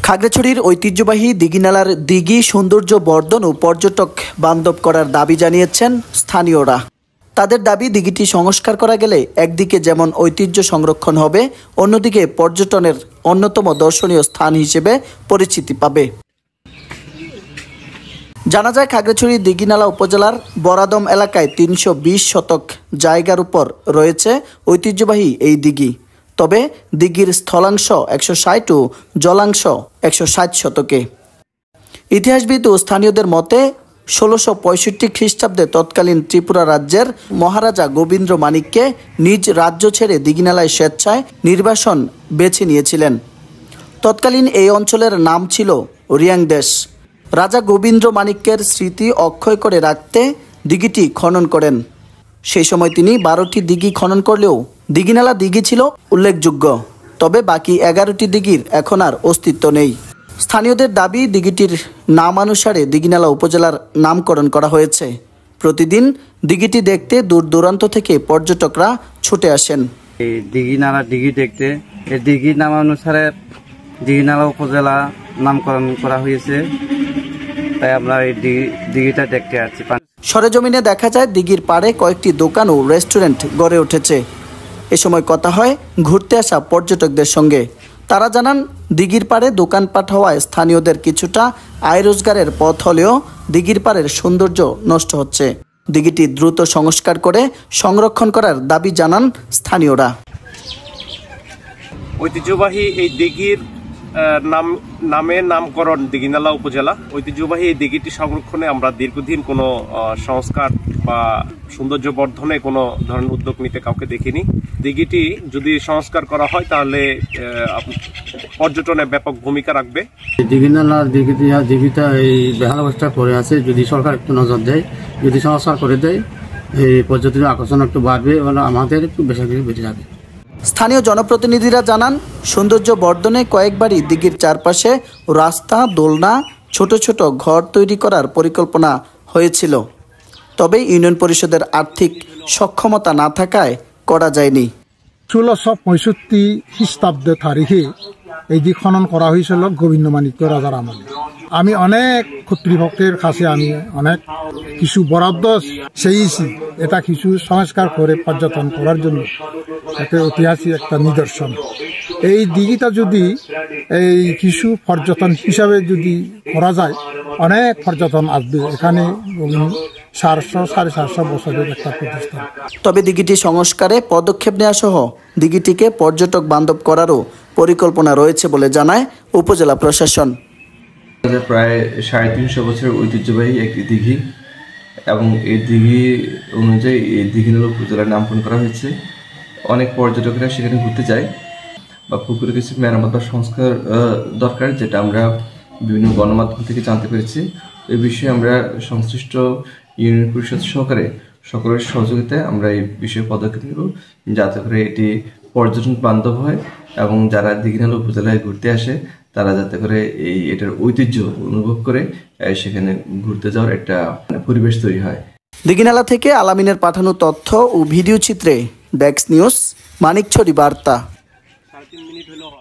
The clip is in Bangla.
খাগড়াছড়ির ঐতিহ্যবাহী দিঘিনালার দিঘি সৌন্দর্য বর্ধন ও পর্যটক বান্ধব করার দাবি জানিয়েছেন স্থানীয়রা। তাদের দাবি, দিঘিটি সংস্কার করা গেলে একদিকে যেমন ঐতিহ্য সংরক্ষণ হবে, অন্যদিকে পর্যটনের অন্যতম দর্শনীয় স্থান হিসেবে পরিচিতি পাবে। জানা যায়, খাগড়াছড়ি দিঘিনালা উপজেলার বরাদম এলাকায় ৩২০ শতক জায়গার উপর রয়েছে ঐতিহ্যবাহী এই দিঘি। তবে দিঘির স্থলাংশ ১৬০ ও জলাংশ ১৬০ শতকে। ইতিহাসবিদ ও স্থানীয়দের মতে ১৬৬৫ খ্রিস্টাব্দে তৎকালীন ত্রিপুরা রাজ্যের মহারাজা গোবিন্দ মাণিক্যে নিজ রাজ্য ছেড়ে দিঘিনালায় স্বেচ্ছায় নির্বাসন বেছে নিয়েছিলেন। তৎকালীন এই অঞ্চলের নাম ছিল রিয়াং দেশ। রাজা গোবিন্দ মাণিক্যের স্মৃতি অক্ষয় করে রাখতে দিঘিটি খনন করেন। সেই সময় তিনি ১২টি দিঘি খনন করলেও দিঘিনালা দিঘি ছিল উল্লেখযোগ্য। তবে বাকি ১১টি দিঘির এখন আর অস্তিত্ব নেই। স্থানীয়দের দাবি, দিঘিটির নামানুসারে দিঘিনালা উপজেলার নামকরণ করা হয়েছে। প্রতিদিন দিঘিটি দেখতে দূর দূরান্ত থেকে পর্যটকরা ছুটে আসেন। এই দিঘিনালা দিঘি দেখতে, এই দিঘির নামানুসারে দিঘিনালা উপজেলা নামকরণ করা হয়েছে, তাই আমরা এই দিঘিটা দেখতে আসছি। সরেজমিনে দেখা যায়, দিঘির পাড়ে কয়েকটি দোকান ও রেস্টুরেন্ট গড়ে উঠেছে। এ সময় কথা হয় ঘুরতে আসা পর্যটকদের সঙ্গে। তারা জানান, দিঘির পাড়ে দোকানপাট হওয়ায় স্থানীয়দের কিছুটা আয় রোজগারের পথ হলেও দিঘির পাড়ের সৌন্দর্য নষ্ট হচ্ছে। দিঘিটি দ্রুত সংস্কার করে সংরক্ষণ করার দাবি জানান স্থানীয়রা। ঐতিহ্যবাহী এই দিঘির নামের নামকরণ দিঘিনালা উপজেলা। ঐতিহ্যবাহী এই দিঘিটি সংরক্ষণে আমরা দীর্ঘদিন কোনো সংস্কার বা সৌন্দর্য বর্ধনে কোনো ধরনের উদ্যোগ নিতে কাউকে দেখিনি। দিঘিটি যদি সংস্কার করা হয় তাহলে পর্যটনে ব্যাপক ভূমিকা রাখবে। দিঘিনালার দিঘিটা এই বেহাল অবস্থা পড়ে আছে। যদি সরকার একটু নজর দেয়, যদি সংস্কার করে দেয়, এই পর্যটনের আকর্ষণ একটু বাড়বে, আমাদের একটু বেশি বেড়ে যাবে। স্থানীয় জনপ্রতিনিধিরা জানান, সৌন্দর্য বর্ধনে কয়েকবারই দিঘির চারপাশে রাস্তা, দোলনা, ছোট ছোট ঘর তৈরি করার পরিকল্পনা হয়েছিল। তবে ইউনিয়ন পরিষদের আর্থিক সক্ষমতা না থাকায় করা যায়নি। ১৬৬৫ খ্রিস্টাব্দে তারিখে এই দিক খনন করা হয়েছিল গোবিন্দ মাণিক্য রাজার আমলে। আমি অনেক কর্তৃপক্ষের কাছে অনেক কিছু বরাদ্দ চেয়েছি, এটা কিছু সংস্কার করে পর্যটন করার জন্য। একটা ঐতিহাসিক একটা নিদর্শন। এই দিঘিটা যদি এই কিছু পর্যটন হিসাবে যদি করা যায়, অনেক পর্যটন আসবে এখানে। ৭৫০ বছরের একটা প্রতিষ্ঠান। তবে দিঘিটি সংস্কারে পদক্ষেপ নেওয়া সহ দিঘিটিকে পর্যটক বান্ধব করারও পরিকল্পনা রয়েছে বলে জানায় উপজেলা প্রশাসন। প্রায় ৩৫০ বছরের ঐতিহ্যবাহী একটি দিঘি এবং এই দিঘি অনুযায়ী এই দিঘিনালা উপজেলার নামকরণ করা হয়েছে। অনেক পর্যটকরা সেখানে ঘুরতে যায় বা পুকুরে কিছু মেরামত বা সংস্কার দরকার, যেটা আমরা বিভিন্ন গণমাধ্যম থেকে জানতে পেরেছি। এই বিষয়ে আমরা সংশ্লিষ্ট ইউনিয়ন পরিষদ সহকারে সকলের সহযোগিতায় আমরা এই বিষয়ে পদক্ষেপ নেব, যাতে করে এটি পর্যটন বান্ধব হয় এবং যারা দিঘিনালা উপজেলায় ঘুরতে আসে তারা যাতে করে এটার ঐতিহ্য অনুভব করে সেখানে ঘুরতে যাওয়ার একটা পরিবেশ তৈরি হয়। দিঘিনালা থেকে আলামিনের পাঠানো তথ্য ও ভিডিও চিত্রে ডেস্ক নিউজ, মানিকছড়ি বার্তা।